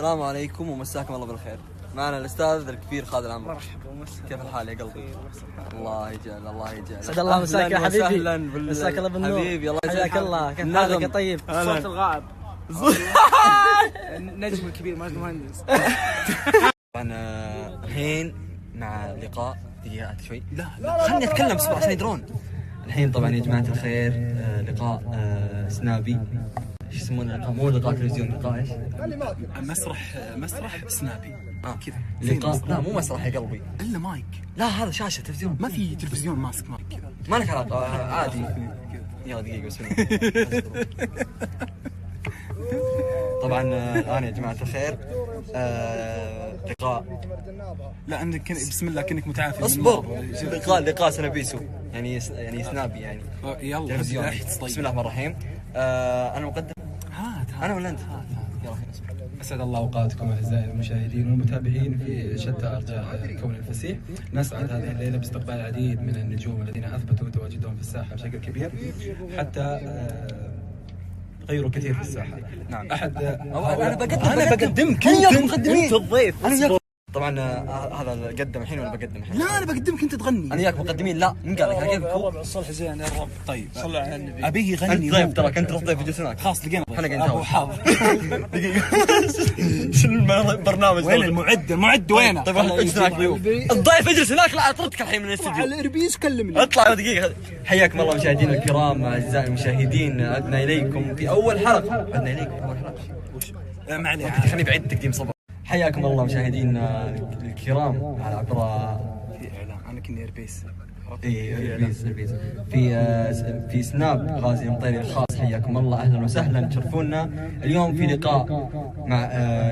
السلام عليكم ومساكم الله بالخير. معنا الأستاذ الكبير خالد العمر. مرحبا ومسهلا. كيف الحال يا قلبي؟ الله يجعل الله يجعل. سعد الله مساك يا حبيبي. مساك الله بالنور حبيبي الله يسعدك. الله كيف حالك يا طيب؟ صوت الغائب. النجم الكبير ماجد مهندس. طبعا الحين مع لقاء دقيقة شوي. لا خلني أتكلم بس عشان يدرون. الحين طبعا يا جماعة الخير لقاء سنابي. ايش يسمونه اللقاء؟ مو لقاء تلفزيون، لقاء ايش؟ مسرح سنابي كذا. لقاء لا مو مسرح يا قلبي، الا مايك. لا هذا شاشة تلفزيون. ما في تلفزيون ماسك مايك كذا. ما لك علاقة عادي. يلا دقيقة بسم الله. طبعا الآن يا جماعة الخير لقاء. لا عندك بسم الله كأنك متعافي. اصبر. لقاء سنابيسو يعني سنابي يعني. يلا تلفزيون. بسم الله الرحمن الرحيم. انا مقدم. انا ولا انت؟ يلا أسعد الله أوقاتكم أعزائي المشاهدين والمتابعين في شتى أرجاء الكون الفسيح. نسعد هذه الليلة باستقبال العديد من النجوم الذين أثبتوا تواجدهم في الساحة بشكل كبير حتى غيروا كثير في الساحة. نعم. أنا بقدمك. أنت الضيف. طبعا هذا قدم الحين ولا بقدم الحين؟ لا انا بقدمك انت تغني. انا وياك مقدمين. لا من قال لك انا كيف الربع الصلح زين يا الربع. طيب صلوا على النبي. ابيه يغني. انت ضيف تراك، انت ضيف جلس هناك. خلاص لقينا احنا قاعدين ابو حاضر. دقيقة. شنو البرنامج؟ وين المعد وينه؟ طيب احنا اجلس هناك ضيوف. الضيف اجلس هناك. لا اطردك الحين من الاستديو. على الاربيز كلمني. اطلع دقيقة. حياكم الله مشاهدينا الكرام اعزائي المشاهدين. عدنا اليكم في اول حلقة. عدنا اليكم في اول حلقة. ما عليه. خليني بعيد تقديم صبر. حياكم الله مشاهدينا الكرام على عبر في اعلان انا كني اربيز. اربيز في سناب غازي المطيري الخاص. حياكم الله اهلا وسهلا تشرفونا. اليوم في لقاء مع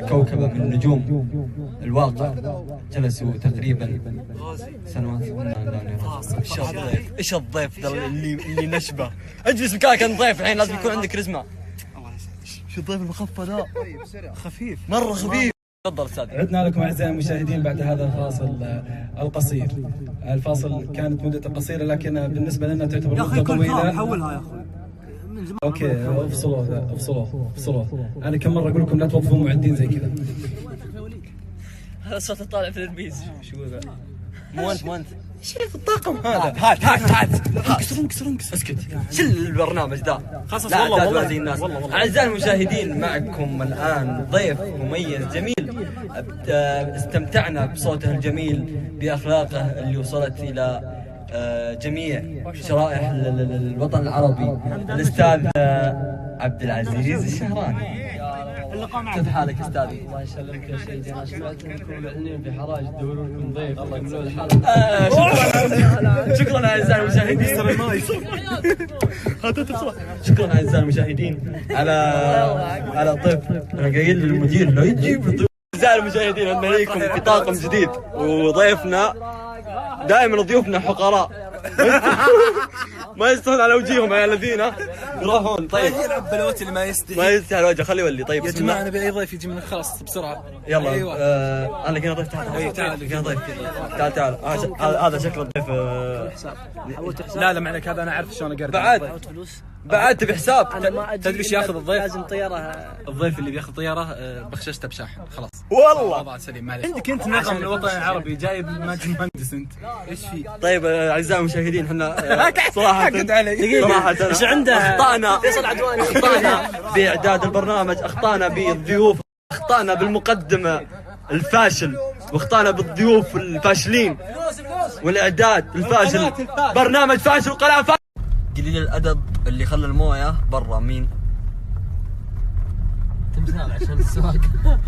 كوكبه من نجوم الواقع جلسوا تقريبا سنوات. ايش الضيف ذا اللي نشبه؟ اجلس مكانك انت ضيف الحين لازم يكون عندك كاريزما. شو الضيف المخفى ذا؟ خفيف مره خفيف. تفضل استاذ. عدنا لكم أعزائي المشاهدين بعد هذا الفاصل القصير. الفاصل كانت مدته قصيرة لكن بالنسبة لنا تعتبر مدة طويلة. حولها يا اخوي. اوكي افصلوا. انا كم مرة اقول لكم لا توظفون معدين زي كذا. هذا الصوت طالع في الاربيز. شو ذا؟ مو انت شايف الطاقم هذا. هات انكسر اسكت. شو البرنامج ذا؟ خلاص لا والله زي الناس. اعزائي المشاهدين معكم الان ضيف مميز جميل. استمتعنا بصوته الجميل باخلاقه اللي وصلت الى جميع شرائح الوطن العربي. الاستاذ عبد العزيز الشهراني. كيف حالك استاذي؟ الله يسلمك يا سيدي. انا سمعت انكم معلنين في حراج تدوروا لكم ضيف. الله يملون الحلقه. شكرا اعزائي المشاهدين. شكرا اعزائي المشاهدين على ضيف. انا قايل للمدير لا يجيب ضيوف. اعزائي المشاهدين عندنا ليكم في طاقم جديد وضيفنا دائما ضيوفنا حقراء ما يستهون على وجيههم يا الذين يروحون. طيب يلعب بلوت اللي ما يستحي. ما يستحي على وجهه. خليه يولي. طيب يا جماعه انا ابي اي ضيف يجي من خلاص بسرعه. يلا أيوة. انا لقينا ضيف. تعال لقينا ضيف. تعال هذا شكل الضيف. لا ما عليك هذا انا اعرف شلون اقرب. بعد تبي حساب. تدري ايش ياخذ الضيف؟ لازم طياره. الضيف اللي بياخذ طياره بخششته بشاحن خلاص. والله وضع سليم. معليش عندك انت نغم من الوطن العربي جايب ماجد مهندس انت ايش في؟ طيب اعزائي المشاهدين احنا صراحه ايش عنده؟ اخطانا باعداد البرنامج، اخطانا بالضيوف، اخطانا بالمقدمه الفاشل، واخطانا بالضيوف الفاشلين والاعداد الفاشل. برنامج فاشل وقناه فاشل. قليل الادب اللي خلى المويه برا. مين؟ تمثال عشان السواق.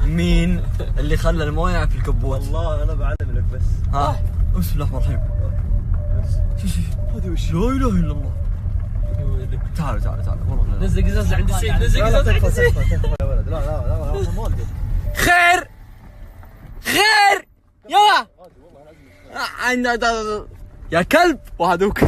مين اللي خلى المويه في الكبوت؟ والله انا بعلم لك بس. ها بسم الله الرحمن الرحيم. هذه وش؟ لا اله الا الله. تعال والله نزق ازازه عند السيد. نزق ازازه عند السيد. يا ولد لا ما ودي. خير يلا يا كلب وهذوك.